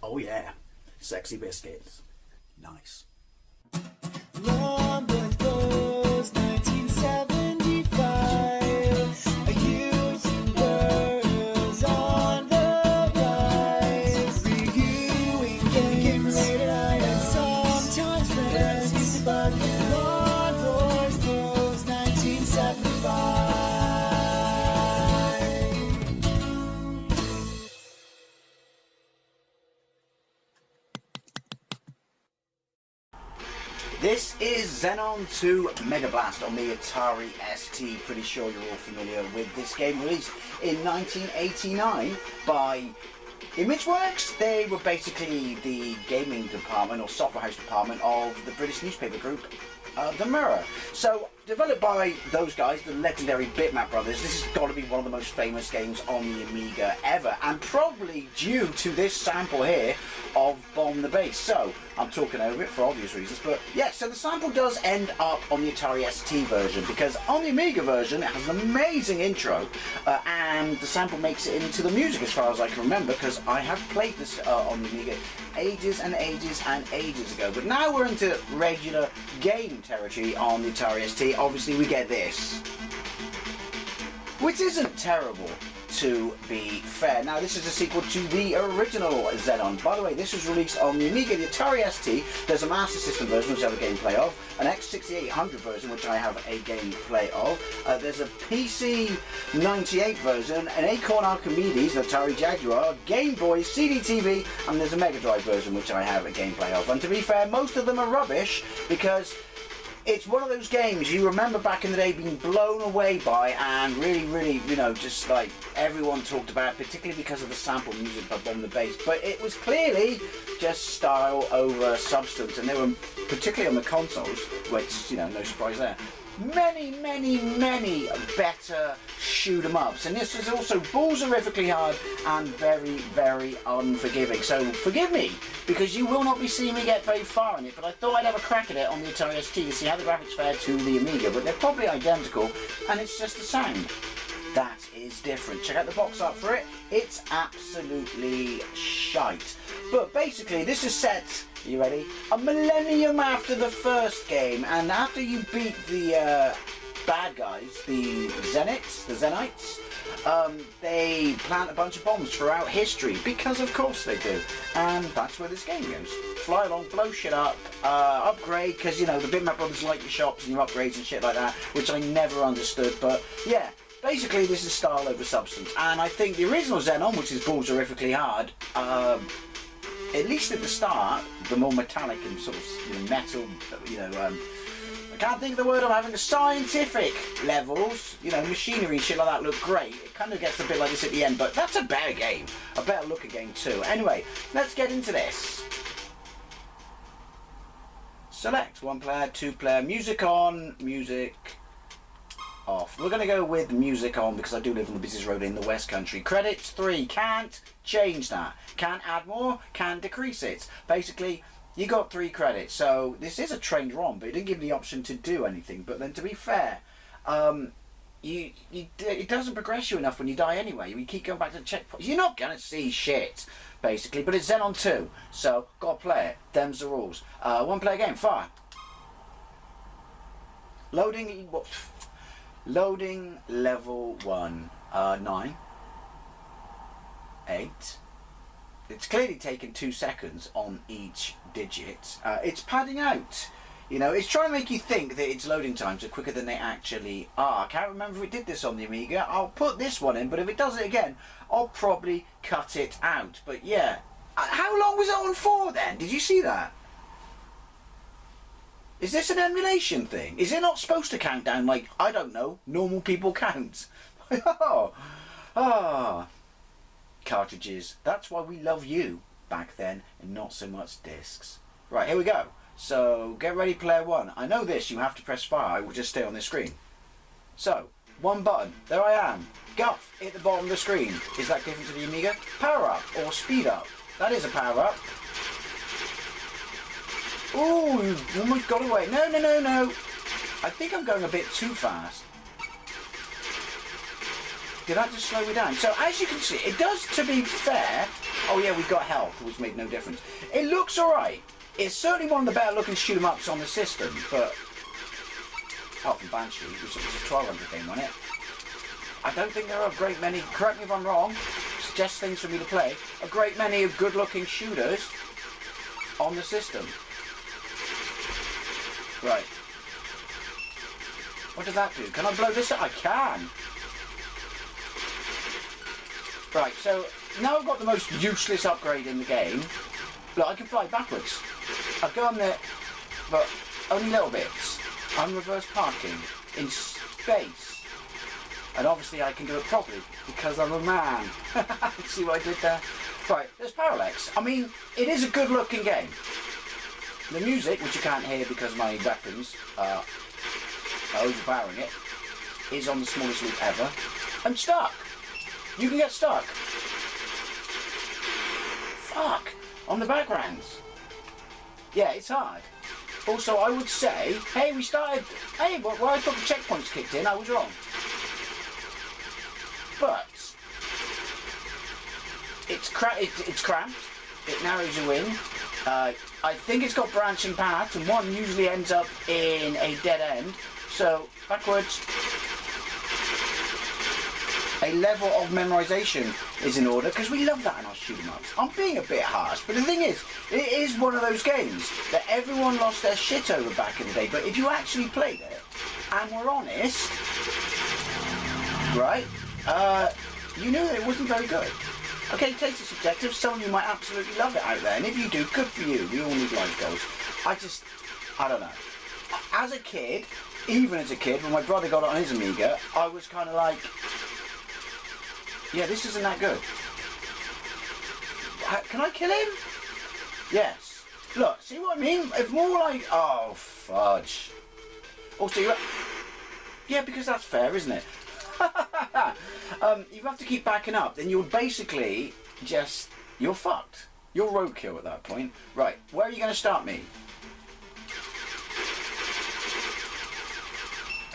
Oh yeah, sexy biscuits. Nice. Long goes 1975. A YouTuber's on the rise. Reviewing games late at night and sometimes friends. But Long goes 1975. This is Xenon 2 Megablast on the ATARI ST. Pretty sure you're all familiar with this game, released in 1989 by ImageWorks. They were basically the gaming department or software house department of the British newspaper group, The Mirror. So, developed by those guys, the legendary Bitmap brothers, this has got to be one of the most famous games on the Amiga ever, and probably due to this sample here of Bomb the Base. So, I'm talking over it for obvious reasons, but yeah, so the sample does end up on the Atari ST version, because on the Amiga version it has an amazing intro, and the sample makes it into the music as far as I can remember, because I have played this on the Amiga ages and ages and ages ago. But now we're into regular game territory on the Atari ST. Obviously we get this, which isn't terrible, to be fair. Now this is a sequel to the original Xenon. By the way, this was released on the Amiga, the Atari ST. There's a Master System version which I have a gameplay of, an X6800 version which I have a gameplay of, there's a PC 98 version, an Acorn Archimedes, the Atari Jaguar, Game Boy, CD-TV, and there's a Mega Drive version which I have a gameplay of. And to be fair, most of them are rubbish, because it's one of those games you remember back in the day being blown away by, and really, you know, just like everyone talked about, particularly because of the sample music by Bomb the Bass. But it was clearly just style over substance, and they were, particularly on the consoles, which, you know, no surprise there, many better shoot 'em ups, and this is also bullserifically hard and very unforgiving. So forgive me, because you will not be seeing me get very far in it, but I thought I'd have a crack at it on the Atari ST to see how the graphics fare to the Amiga. But they're probably identical, and it's just the sound that is different. Check out the box art for it. It's absolutely shite. But basically this is set, you ready, a millennium after the first game, and after you beat the bad guys, the Zenites, they plant a bunch of bombs throughout history, because of course they do, and that's where this game goes. Fly along, blow shit up, upgrade, because, you know, the Bitmap brothers like your shops and your upgrades and shit like that, which I never understood. But yeah, basically this is style over substance, and I think the original Xenon, which is bullserifically hard, at least at the start, the more metallic and sort of, you know, metal, you know, I can't think of the word I'm having, the scientific levels, you know, machinery and shit like that look great. It kind of gets a bit like this at the end, but that's a better game, a better looking game too. Anyway, let's get into this. Select 1 player, 2 player, music on, music off. We're going to go with music on because I do live on the busiest road in the West Country. Credits 3, can't change that. Can't add more, can't decrease it. Basically, you got 3 credits. So this is a trained ROM, but it didn't give you the option to do anything. But then to be fair, it doesn't progress you enough when you die anyway. You keep going back to the checkpoint. You're not going to see shit, basically. But it's Xenon 2, so got to play it. Them's the rules. 1 player game, fire. Loading level 1, 9, 8. It's clearly taken 2 seconds on each digit. It's padding out. You know, it's trying to make you think that its loading times are quicker than they actually are. I can't remember if it did this on the Amiga. I'll put this one in, but if it does it again, I'll probably cut it out. But yeah, how long was it on for then? Did you see that? Is this an emulation thing? Is it not supposed to count down like, I don't know, normal people count? Cartridges. That's why we love you back then and not so much discs. Right, here we go. So, get ready player 1. I know this, you have to press fire, it will just stay on the screen. So, 1 button, there I am. Guff, hit the bottom of the screen. Is that different to the Amiga? Power up or speed up. That is a power up. Ooh, you almost got away. No. I think I'm going a bit too fast. Did that just slow me down? So as you can see, it does, to be fair. Oh yeah, we got health, which made no difference. It looks alright. It's certainly one of the better looking shoot 'em ups on the system, but apart from Banshee, which was a 1200 game on it, I don't think there are a great many, correct me if I'm wrong, suggest things for me to play, a great many of good looking shooters on the system. Right. What does that do? Can I blow this up? I can. Right, so now I've got the most useless upgrade in the game. Look, I can fly backwards. I've gone there, but only little bits. I'm reverse parking in space. And obviously I can do it properly because I'm a man. See what I did there? Right, there's Parallax. I mean, it is a good looking game. The music, which you can't hear because my weapons are overpowering it, is on the smallest loop ever. I'm stuck. You can get stuck. Fuck. On the backgrounds. Yeah, it's hard. Also, I would say, hey, we started. Hey, well, I thought the checkpoints kicked in. I was wrong. But it's cramped. It narrows you in. I think it's got branching paths, and one usually ends up in a dead end. So backwards. A level of memorization is in order, because we love that in our shoot 'em ups. I'm being a bit harsh, but the thing is, it is one of those games that everyone lost their shit over back in the day. But if you actually played it and were honest, right, you knew that it wasn't very good. Okay, taste is subjective. Some of you might absolutely love it out there, and if you do, good for you. We all need life goals. I don't know. As a kid, even as a kid, when my brother got it on his Amiga, I was kind of like, yeah, this isn't that good. Can I kill him? Yes. Look, see what I mean? It's more like, oh, fudge. Also, yeah, because that's fair, isn't it? You have to keep backing up, then you're basically just, you're fucked. You're roadkill at that point. Right, where are you going to start me?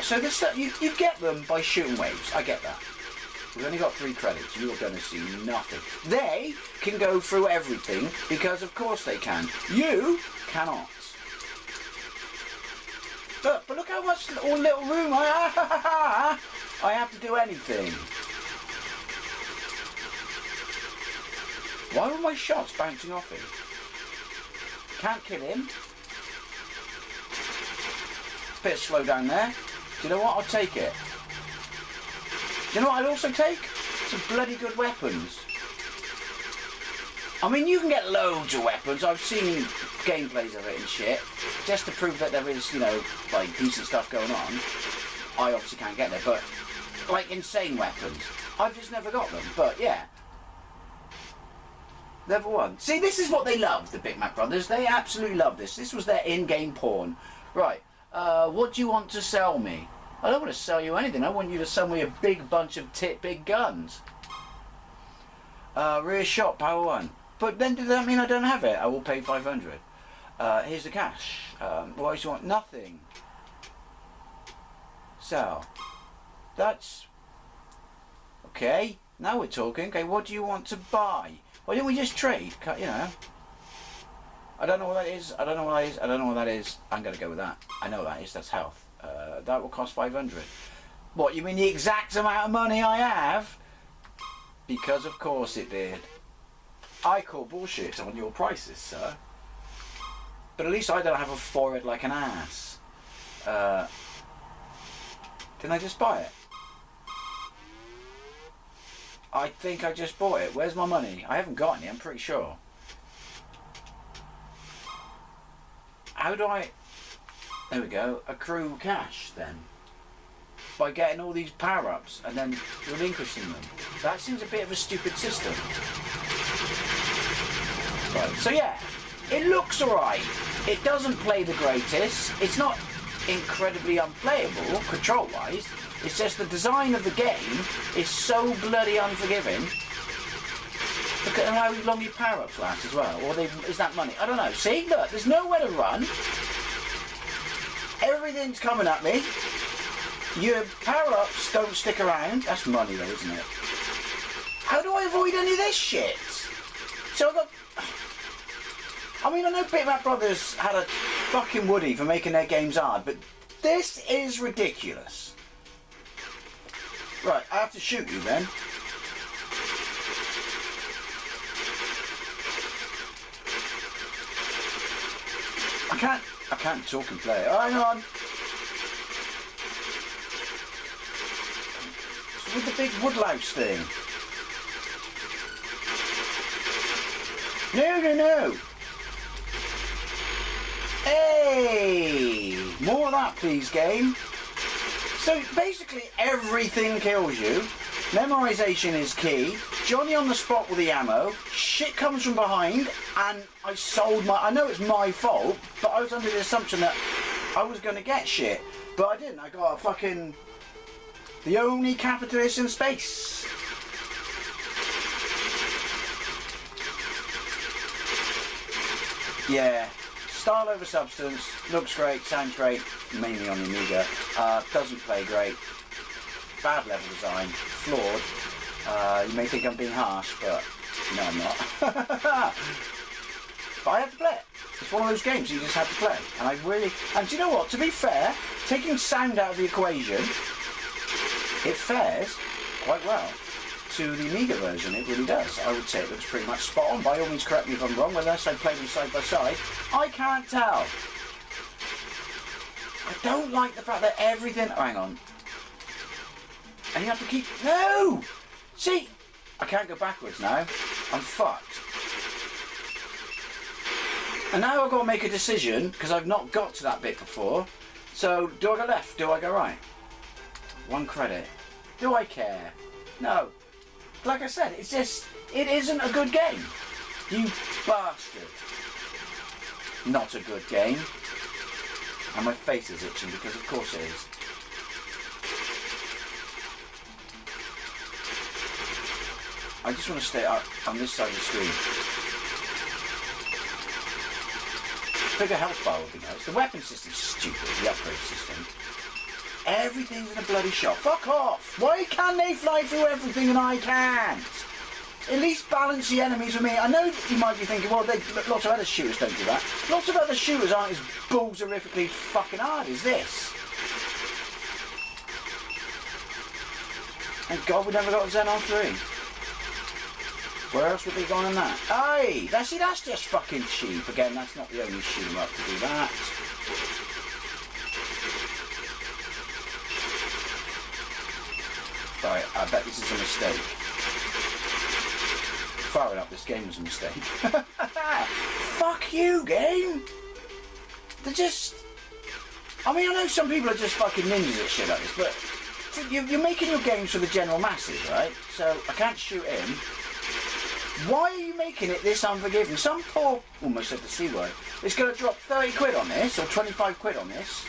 So this stuff, you get them by shooting waves. I get that. We've only got 3 credits. You're going to see nothing. They can go through everything because, of course, they can. You cannot. But look how much little room I have to do anything. Why were my shots bouncing off him? Can't kill him. Bit of slow down there. Do you know what? I'll take it. Do you know what I'd also take? Some bloody good weapons. I mean, you can get loads of weapons. I've seen gameplays of it and shit. Just to prove that there is, you know, like, decent stuff going on. I obviously can't get there, but, like, insane weapons. I've just never got them, but, yeah. Level 1. See, this is what they love, the Big Mac brothers. They absolutely love this. This was their in-game porn. Right. What do you want to sell me? I don't want to sell you anything. I want you to sell me a big bunch of big guns. Rear shot, power 1. But then does that mean I don't have it? I will pay 500. Here's the cash. What else you want? Nothing. Sell. That's... Okay. Now we're talking. Okay, what do you want to buy? Why don't we just trade? You know. I don't know what that is. I don't know what that is. I don't know what that is. I'm going to go with that. I know what that is. That's health. That will cost 500. What, you mean the exact amount of money I have? Because of course it did. I call bullshit on your prices, sir. But at least I don't have a forehead like an ass. Didn't I just buy it? I think I just bought it. Where's my money? I haven't got any, I'm pretty sure. How do I... There we go. Accrue cash, then. By getting all these power-ups and then relinquishing them. That seems a bit of a stupid system. Right, so yeah. It looks alright. It doesn't play the greatest. It's not incredibly unplayable, control-wise. It's just the design of the game is so bloody unforgiving. Look at how long your power-ups last as well. Or is that money? I don't know. See, look, there's nowhere to run. Everything's coming at me. Your power-ups don't stick around. That's money though, isn't it? How do I avoid any of this shit? So I got... I mean, I know Bitmap Brothers had a fucking Woody for making their games hard, but this is ridiculous. Right, I have to shoot you then. I can't talk and play. Oh, hang on. It's with the big woodlouse thing. No. Hey! More of that, please, game. So, basically, everything kills you. Memorization is key. Johnny on the spot with the ammo. Shit comes from behind, and I sold my... I know it's my fault, but I was under the assumption that I was going to get shit. But I didn't. I got a fucking... The only capitalist in space. Yeah. Style over substance. Looks great. Sounds great. Mainly on the Amiga. Doesn't play great. Bad level design, flawed. You may think I'm being harsh, but no, I'm not. But I have to play it. It's one of those games you just have to play. And I really... And do you know what? To be fair, taking sound out of the equation, it fares quite well to the Amiga version. It really does. I would say it looks pretty much spot on. By all means, correct me if I'm wrong. Unless I play them side by side, I can't tell. I don't like the fact that everything... Oh, hang on. And you have to keep... No! See? I can't go backwards now. I'm fucked. And now I've got to make a decision, because I've not got to that bit before. So, do I go left? Do I go right? 1 credit. Do I care? No. Like I said, it's just... It isn't a good game. You bastard. Not a good game. And my face is itching, because of course it is. I just want to stay up on this side of the screen. Bigger health bar would be nice. The weapon system's stupid, the upgrade system. Everything's in a bloody shot. Fuck off! Why can they fly through everything and I can't? At least balance the enemies with me. I know you might be thinking, well, lots of other shooters don't do that. Lots of other shooters aren't as balls-horrifically fucking hard as this. Thank God we never got a Xenon 3. Where else would they go on that? Aye! That's just fucking cheap. Again, that's not the only shoot 'em up to do that. Right, I bet this is a mistake. Firing up this game was a mistake. Fuck you, game! They're just... I mean, I know some people are just fucking ninjas at shit like this, but you're making your games for the general masses, right? So, I can't shoot him. Why are you making it this unforgiving? Some poor, almost said the C word, is going to drop 30 quid on this, or 25 quid on this.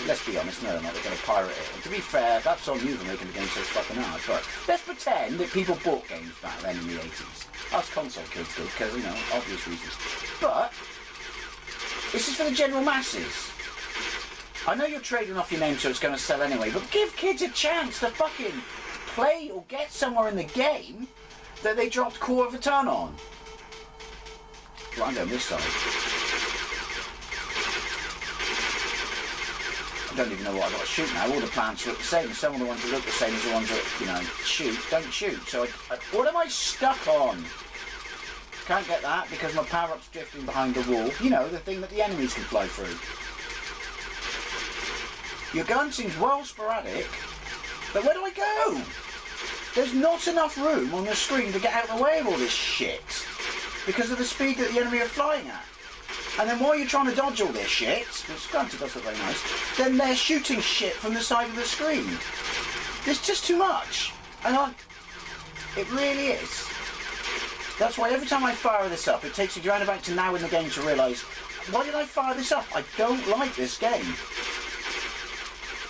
Let's be honest, no they're not, they're going to pirate it. And to be fair, that's on you for making the game so fucking hard, but let's pretend that people bought games back then in the 80s. Us console kids did, because, you know, obvious reasons. But, this is for the general masses. I know you're trading off your name so it's going to sell anyway, but give kids a chance to fucking play or get somewhere in the game that they dropped quarter of a ton on. Well, I'm going this side. I don't even know what I've got to shoot now. All the plants look the same. Some of the ones that look the same as the ones that, you know, don't shoot. So what am I stuck on? Can't get that because my power-up's drifting behind the wall. You know, the thing that the enemies can fly through. Your gun seems well sporadic, but where do I go? There's not enough room on the screen to get out of the way of all this shit because of the speed that the enemy are flying at. And then while you're trying to dodge all this shit, which granted does look very nice, then they're shooting shit from the side of the screen. There's just too much. And it really is. That's why every time I fire this up, it takes me around about to now in the game to realise, why did I fire this up? I don't like this game.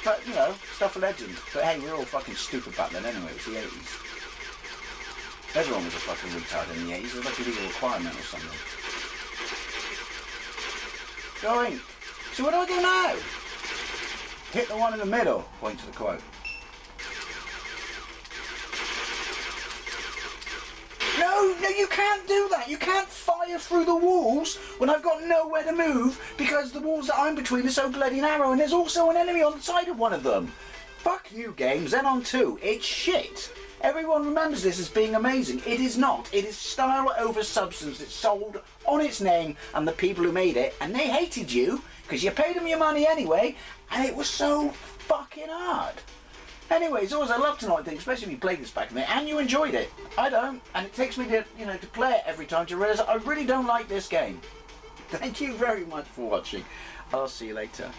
But, you know, stuff a legend. But hey, we were all fucking stupid back then anyway, it was the 80s. Everyone was a fucking retard in the 80s, it was like a legal requirement or something. Going. So where do I go now? Hit the one in the middle. Point to the quote. No, you can't do that. You can't fire through the walls when I've got nowhere to move because the walls that I'm between are so bloody narrow and there's also an enemy on the side of one of them. Fuck you, game. Xenon 2. It's shit. Everyone remembers this as being amazing. It is not. It is style over substance. It's sold on its name and the people who made it, and they hated you because you paid them your money anyway, and it was so fucking hard. Anyways, always I love to know things, especially if you played this back in there and you enjoyed it. I don't, and it takes me to, to play it every time to realise I really don't like this game. Thank you very much for watching. I'll see you later.